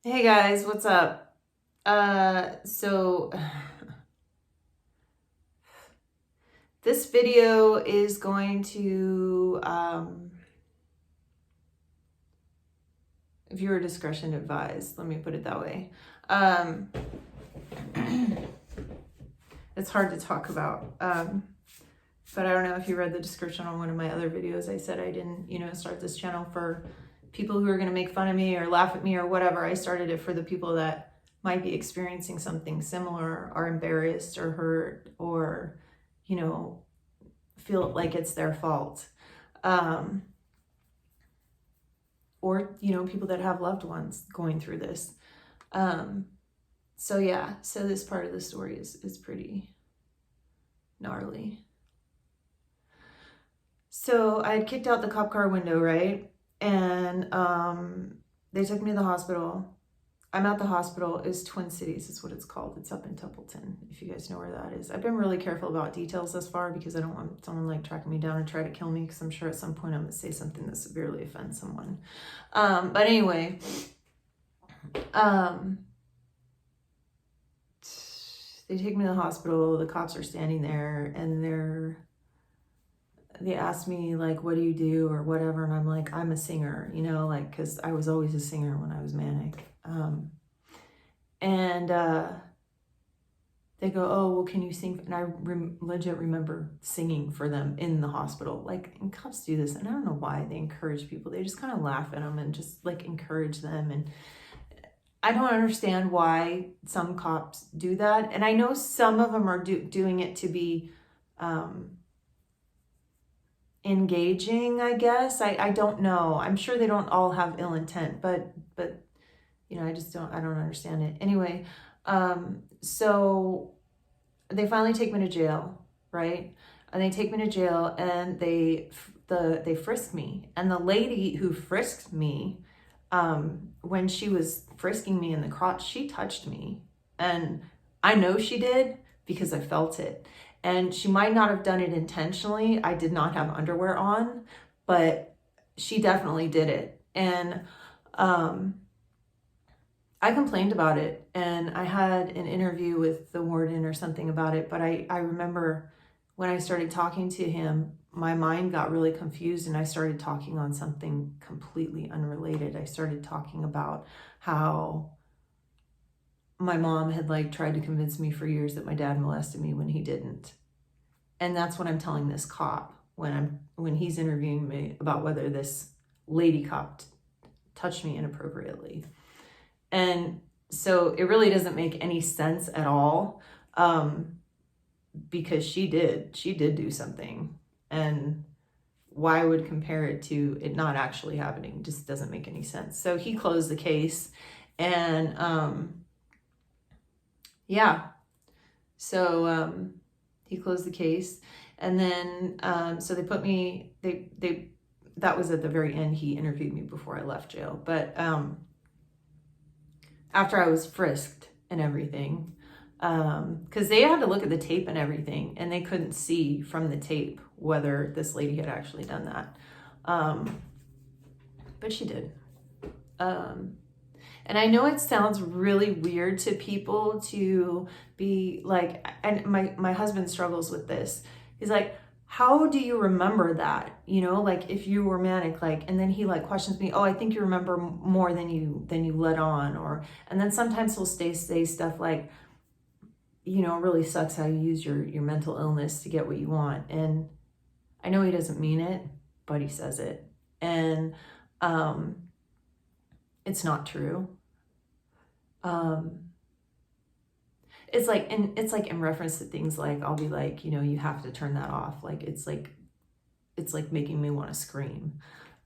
Hey guys, what's up? So this video is going to viewer discretion advised. Let me put it that way. It's hard to talk about. But I don't know if you read the description on one of my other videos. I said I didn't, start this channel for people who are going to make fun of me or laugh at me or whatever. I started it for the people that might be experiencing something similar, are embarrassed or hurt, or, feel like it's their fault. Or, people that have loved ones going through this. So this part of the story is pretty gnarly. So I had kicked out the cop car window, right? And they took me to the hospital. I'm at the hospital. It's Twin Cities is what it's called. It's up in Templeton, if you guys know where that is. I've been really careful about details thus far because I don't want someone like tracking me down and try to kill me, because I'm sure at some point I'm going to say something that severely offends someone. But anyway, they take me to the hospital. The cops are standing there and they asked me, like, what do you do or whatever, and I'm like, I'm a singer, because I was always a singer when I was manic. And they go, oh, well, can you sing? And I legit remember singing for them in the hospital. And cops do this, and I don't know why they encourage people. They just kind of laugh at them and just encourage them. And I don't understand why some cops do that. And I know some of them are doing it to be engaging, I guess. I don't know. I'm sure they don't all have ill intent, but I don't understand it. Anyway, so they finally take me to jail, right? And they take me to jail and they frisk me. And the lady who frisked me, when she was frisking me in the crotch, she touched me. And I know she did because I felt it. And she might not have done it intentionally. I did not have underwear on, but she definitely did it. And I complained about it, and I had an interview with the warden or something about it. But I remember when I started talking to him, my mind got really confused, and I started talking on something completely unrelated. I started talking about how my mom had tried to convince me for years that my dad molested me when he didn't. And that's what I'm telling this cop when he's interviewing me about whether this lady cop touched me inappropriately. And so it really doesn't make any sense at all, because she did do something, and why I would compare it to it not actually happening just doesn't make any sense. So he closed the case, and he closed the case, and then so they put me, that was at the very end. He interviewed me before I left jail, but after I was frisked and everything, because they had to look at the tape and everything, and they couldn't see from the tape whether this lady had actually done that, but she did. And I know it sounds really weird to people to be like, and my husband struggles with this. He's like, how do you remember that? If you were manic, and then he questions me, oh, I think you remember more than you let on, and then sometimes he'll say stuff like, it really sucks how you use your mental illness to get what you want. And I know he doesn't mean it, but he says it. And it's not true. It's in reference to things like, I'll be like, you have to turn that off. It's making me want to scream.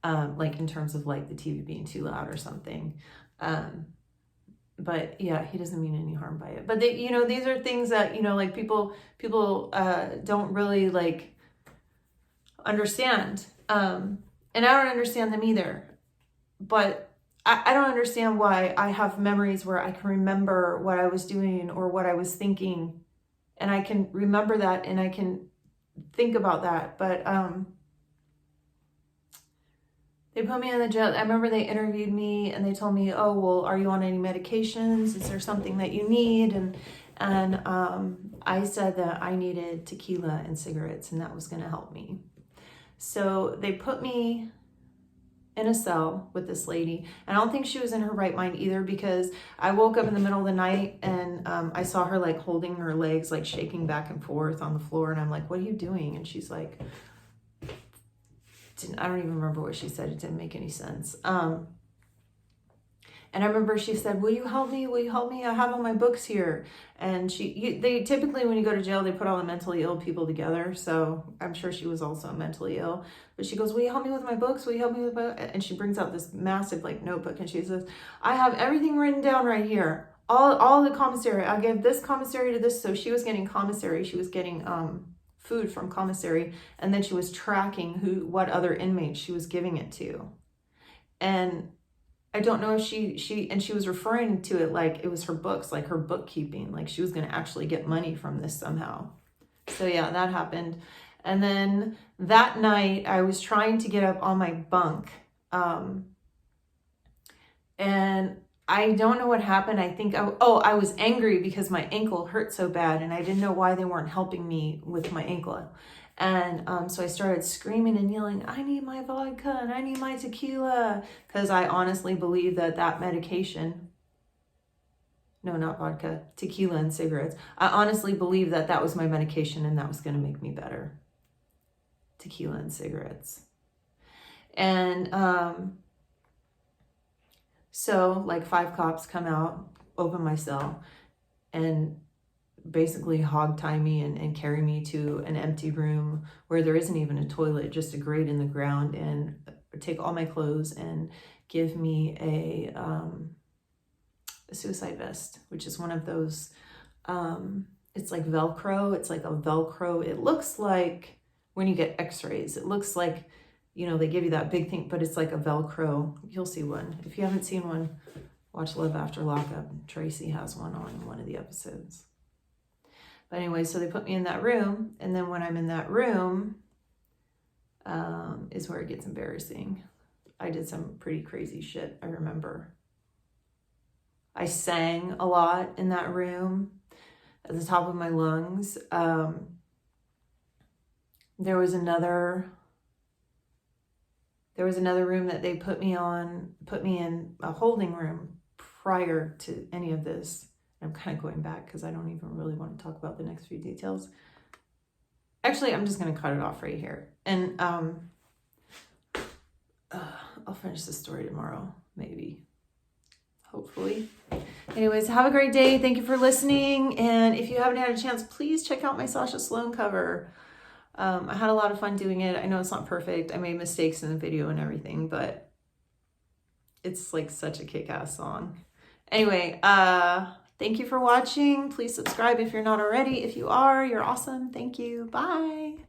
In terms of the TV being too loud or something. But yeah, he doesn't mean any harm by it. But they, these are things that, people don't really understand. And I don't understand them either. But I don't understand why I have memories where I can remember what I was doing or what I was thinking, and I can remember that and I can think about that. But They put me in the jail. I remember they interviewed me and they told me, oh, well, are you on any medications? Is there something that you need? And I said that I needed tequila and cigarettes and that was going to help me. So they put me in a cell with this lady. And I don't think she was in her right mind either, because I woke up in the middle of the night and I saw her like holding her legs, like shaking back and forth on the floor. And I'm like, what are you doing? And she's like, I don't even remember what she said. It didn't make any sense. And I remember she said, will you help me? Will you help me? I have all my books here. And they typically, when you go to jail, they put all the mentally ill people together. So I'm sure she was also mentally ill. But she goes, will you help me with my books? Will you help me with my... And she brings out this massive like notebook and she says, I have everything written down right here. All the commissary. I gave this commissary to this. So she was getting commissary. She was getting food from commissary. And then she was tracking what other inmates she was giving it to. And I don't know if she was referring to it like it was her books, like her bookkeeping, like she was going to actually get money from this somehow. So yeah, that happened. And then that night I was trying to get up on my bunk. And I don't know what happened. I think, I was angry because my ankle hurt so bad and I didn't know why they weren't helping me with my ankle. And so I started screaming and yelling, I need my vodka and I need my tequila. Because I honestly believe that medication, no, not vodka, tequila and cigarettes. I honestly believe that was my medication and that was going to make me better. Tequila and cigarettes. And so like 5 cops come out, open my cell, and basically hog tie me and carry me to an empty room where there isn't even a toilet, just a grate in the ground, and take all my clothes and give me a suicide vest, which is one of those, it's like Velcro. It's like a Velcro. It looks like when you get x-rays, it looks like, they give you that big thing, but it's like a Velcro. You'll see one. If you haven't seen one, watch Love After Lockup. Tracy has one on one of the episodes. But anyway, so they put me in that room. And then when I'm in that room, is where it gets embarrassing. I did some pretty crazy shit, I remember. I sang a lot in that room at the top of my lungs. There was another room that they put me in a holding room prior to any of this. I'm kind of going back because I don't even really want to talk about the next few details. Actually, I'm just going to cut it off right here. And I'll finish the story tomorrow, maybe. Hopefully. Anyways, have a great day. Thank you for listening. And if you haven't had a chance, please check out my Sasha Sloan cover. I had a lot of fun doing it. I know it's not perfect. I made mistakes in the video and everything, but it's like such a kick-ass song. Anyway, thank you for watching. Please subscribe if you're not already. If you are, you're awesome. Thank you. Bye.